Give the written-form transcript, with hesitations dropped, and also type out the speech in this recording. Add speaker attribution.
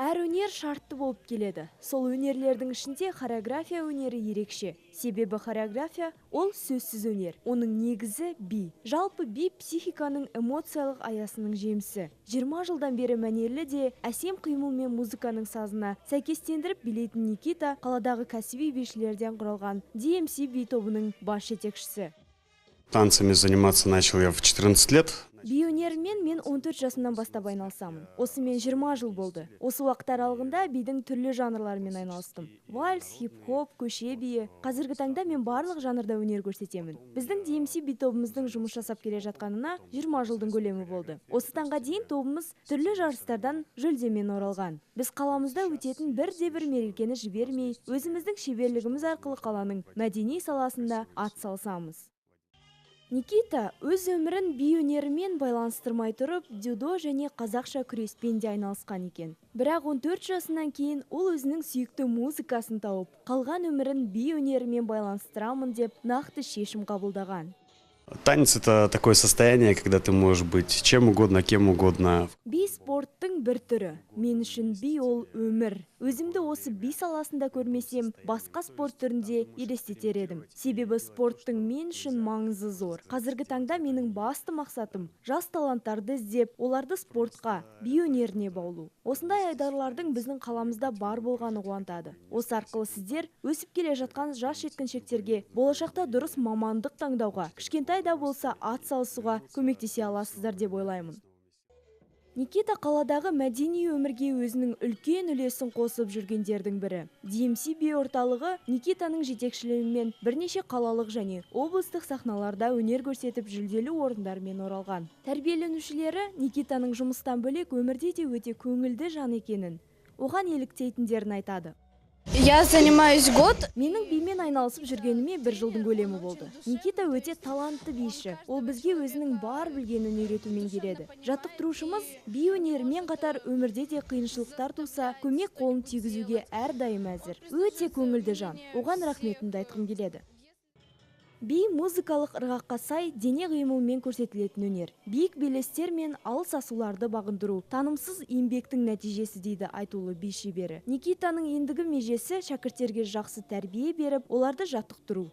Speaker 1: Әр өнер шартты болып келеді. Сол өнерлердің ішінде хореография өнері ерекше. Себебі хореография ол сөзсіз өнер. Оның негізі би. Жалпы би психиканың эмоциялық аясының жемісі. 20 жылдан бері мәнерлі де әсем қимыл мен музыканың сазына сәйкестендіріп билейтін Никита қаладағы кәсіби бишілерден құралған DMC би тобының бас жетекшісі.
Speaker 2: Танцами заниматься начал я в 14 лет.
Speaker 1: Би өнерімен мен 14 жасымнан бастап айналысамын. Осымен 20 жыл болды. Осы уақыт аралығында бидің түрлі жанрларымен айналыстым. Вальс, хип-хоп, көше биі. Қазіргі таңда мен барлық жанрда өнер көрсетемін. Біздің DMC би тобымыздың жұмыс жасап келе жатқанына 20 жылдың көлемі болды. Осы таңға дейін тобымыз түрлі жарыстардан жүлдемен оралған. Біз қаламызда өтетін бірде-бір мерекені жібермей, өзіміздің шеберлігіміз арқылы қаланың мәдени саласында ат салсамыз. Никита өз өмірін би өнерімен байланыстырмай тұрып, дзюдо және қазақша күреспен де айналысқан екен. Бірақ 14 жасынан кейін ол өзінің сүйікті музыкасын тауып, қалған өмірін би өнерімен байланыстырамын деп нақты шешім қабылдаған.
Speaker 2: Танец – это такое состояние, когда ты можешь быть чем угодно, кем угодно.
Speaker 1: Би спорттың бір түрі. Мен үшін би ол өмір. Өзімді осы би саласында көрмесем, басқа спорт түрінде елестетер едім. Себебі спорттың мен үшін маңызы зор. Қазіргі таңда менің басты мақсатым жас таланттарды іздеп, оларды спортқа, би өнеріне баулу. Осындай айдарлардың біздің қаламызда бар болғаны қуантады. Осы арқылы сіздер өсіп келе жатқан жас жеткіншектерге болашақта дұрыс мамандық таңдауға, кішкентай да болса ат салысуға көмектесе аласыздар деп ойлаймын. Никита қаладағы мәдени өмірге өзінің үлкен үлесін қосып жүргендердің бірі. DMC би орталығы Никитаның жетекшілігімен бірнеше қалалық және облыстық сахналарда өнер көрсетіп жүлделі орындармен оралған. Тәрбиеленушілері Никитаның жұмыстан бөлек өмірде де өте көңілді жан екенін, оған еліктейтіндерін айтады.
Speaker 3: Я занимаюсь год.
Speaker 1: Менің бимен айналысып жүргеніме 1 жылдың көлемі болды. Никита өте талантты биші. Ол бізге өзінің бар білгенін үйретумен келеді. Жаттықтырушымыз би өнерімен қатар өмірде де қиыншылықтар туса, көмек қолын тигізуге әрдайым әзір. Өте көңілді жан. Оған рахметімді айтқым келеді. Би музыкалық ырғаққа сай дене қимылмен көрсетілетін өнер. Биік белестер мен алыс асуларды бағындыру танымсыз еңбектің нәтижесі дейді айтулы би шебері. Никитаның ендігі межесі шәкірттерге жақсы тәрбие беріп, оларды жаттықтыру.